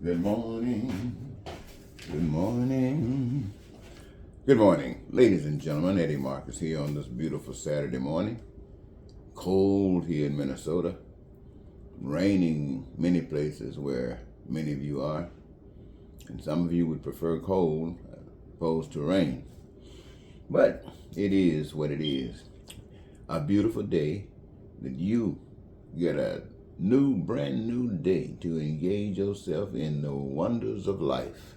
Good morning. Good morning. Good morning, ladies and gentlemen. Eddie Marcus here on this beautiful Saturday morning. Cold here in Minnesota. Raining many places where many of you are. And some of you would prefer cold opposed to rain. But it is what it is. A beautiful day that you get a brand new day to engage yourself in the wonders of life.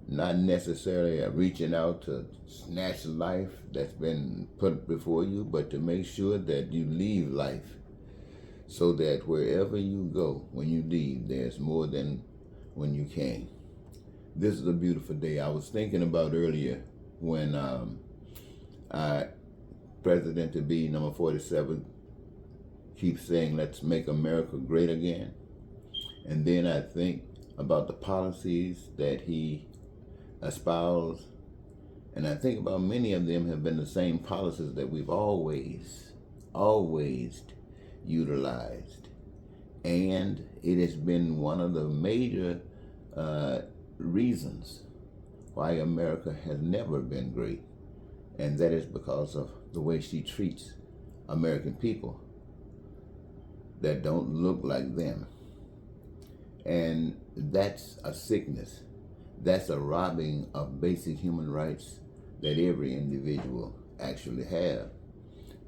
Not necessarily reaching out to snatch life that's been put before you, but to make sure that you leave life so that wherever you go, when you leave, there's more than when you came. This is a beautiful day. I was thinking about earlier when President-to-be number 47 keeps saying, let's make America great again. And then I think about the policies that he espoused, and I think about many of them have been the same policies that we've always utilized. And it has been one of the major reasons why America has never been great. And that is because of the way she treats American people that don't look like them. And that's a sickness. That's a robbing of basic human rights that every individual actually have.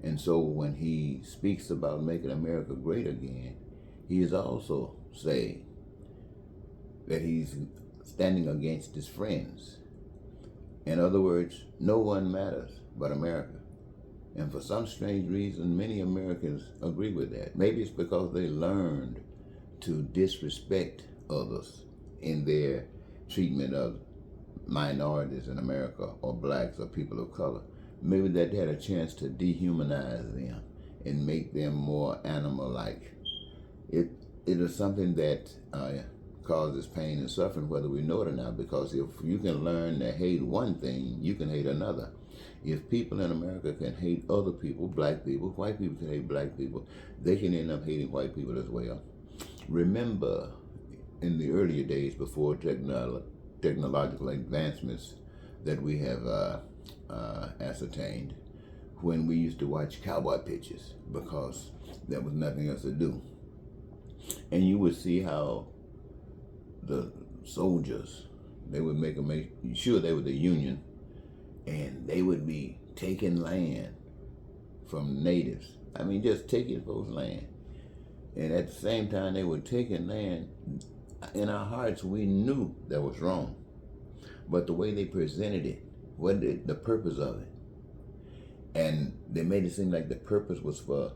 And so when he speaks about making America great again, he is also saying that he's standing against his friends. In other words, no one matters but America. And for some strange reason, many Americans agree with that. Maybe it's because they learned to disrespect others in their treatment of minorities in America, or blacks, or people of color. Maybe that had a chance to dehumanize them and make them more animal-like. It is something that causes pain and suffering, whether we know it or not, because if you can learn to hate one thing, you can hate another. If people in America can hate other people, black people, white people can hate black people, they can end up hating white people as well. Remember, in the earlier days before technological advancements that we have ascertained, when we used to watch cowboy pictures because there was nothing else to do. And you would see how the soldiers, they would make sure they were the Union, and they would be taking land from natives. I mean, just taking folks' land. And at the same time they were taking land, in our hearts we knew that was wrong. But the way they presented it, what the purpose of it, and they made it seem like the purpose was for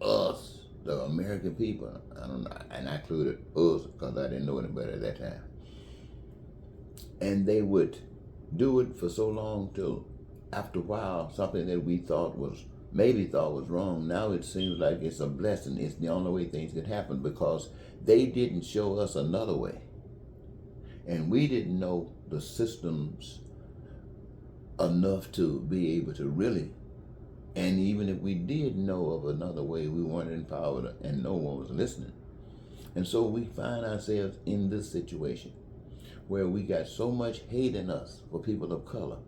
us, the American people. I don't know, and I included us because I didn't know any better at that time. And they would do it for so long till after a while, something that we maybe thought was wrong, now it seems like it's a blessing. It's the only way things could happen, because they didn't show us another way. And we didn't know the systems enough to be able to really, and even if we did know of another way, we weren't empowered and no one was listening. And so we find ourselves in this situation where we got so much hate in us for people of color,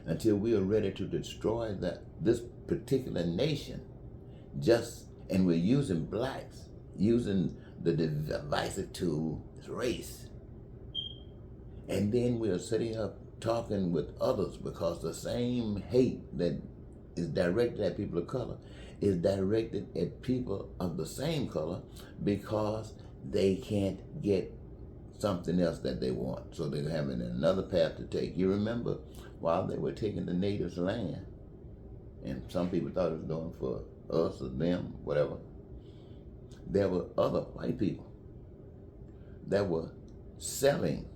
until we are ready to destroy this particular nation, and we're using blacks, using the divisive tool, race. And then we're sitting up talking with others, because the same hate that is directed at people of color is directed at people of the same color, because they can't get something else that they want. So they're having another path to take. You remember while they were taking the natives' land, and some people thought it was going for us or them, whatever, there were other white people that were selling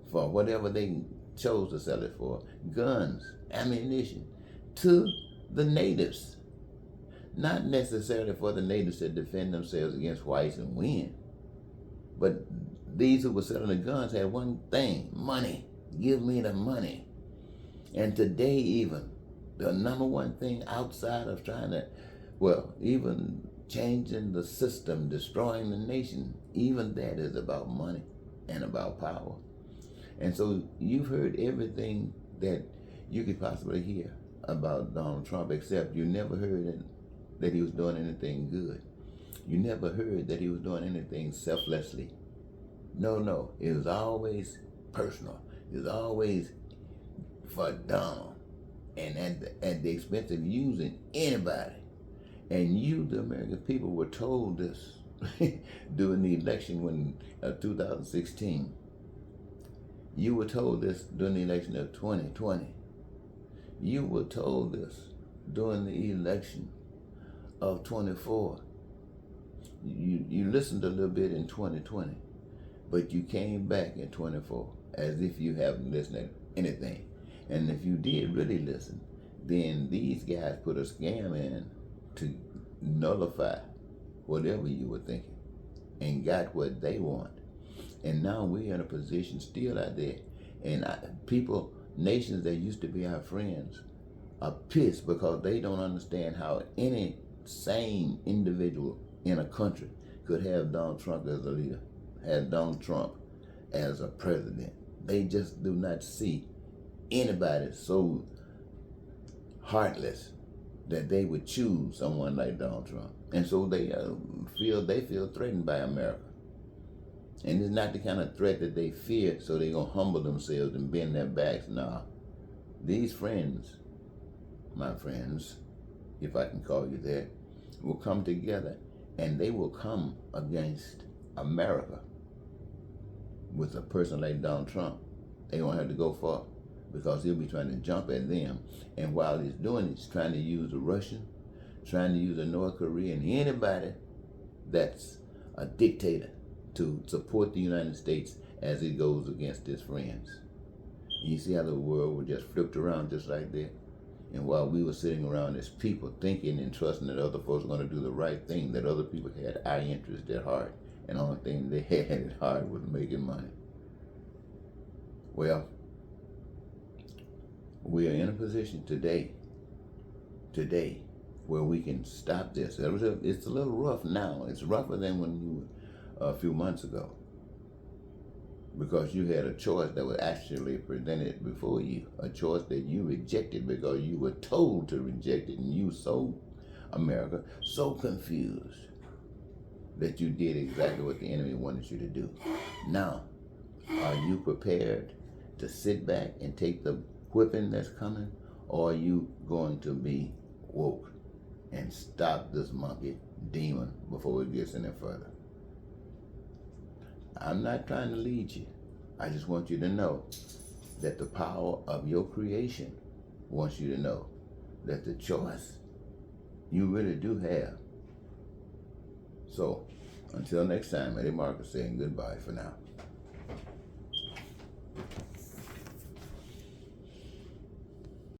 for whatever they chose to sell it for, guns, ammunition, to the natives. Not necessarily for the natives to defend themselves against whites and win, but these who were selling the guns had one thing: money. Give me the money. And today, even the number one thing outside of trying to, even changing the system, destroying the nation. Even that is about money and about power. And so you've heard everything that you could possibly hear about Donald Trump, except you never heard that he was doing anything good. You never heard that he was doing anything selflessly. No. It was always personal. It was always for Donald. And at the expense of using anybody. And you, the American people, were told this during the election when 2016. You were told this during the election of 2020. You were told this during the election of 24. You listened a little bit in 2020, but you came back in 24 as if you haven't listened to anything. And if you did really listen, then these guys put a scam in to nullify whatever you were thinking and got what they want. And now we're in a position still out there. And people, nations that used to be our friends, are pissed because they don't understand how any sane individual in a country could have Donald Trump as a leader, have Donald Trump as a president. They just do not see anybody so heartless that they would choose someone like Donald Trump. And so they feel threatened by America. And it's not the kind of threat that they fear, so they're going to humble themselves and bend their backs. Nah, these friends, my friends, if I can call you that, will come together and they will come against America with a person like Donald Trump. They won't have to go far because he'll be trying to jump at them. And while he's doing it, he's trying to use a Russian, trying to use a North Korean, anybody that's a dictator to support the United States as it goes against his friends. And you see how the world was just flipped around just like that? And while we were sitting around as people thinking and trusting that other folks were going to do the right thing, that other people had our interest at heart, and the only thing they had at heart was making money. Well, we are in a position today, where we can stop this. It's a little rough now. It's rougher than when you were a few months ago, because you had a choice that was actually presented before you, a choice that you rejected because you were told to reject it, and you America, so confused that you did exactly what the enemy wanted you to do. Now, are you prepared to sit back and take the whipping that's coming, or are you going to be woke and stop this monkey demon before it gets any further? I'm not trying to lead you. I just want you to know that the power of your creation wants you to know that the choice you really do have. So, until next time, Eddie Marcus saying goodbye for now.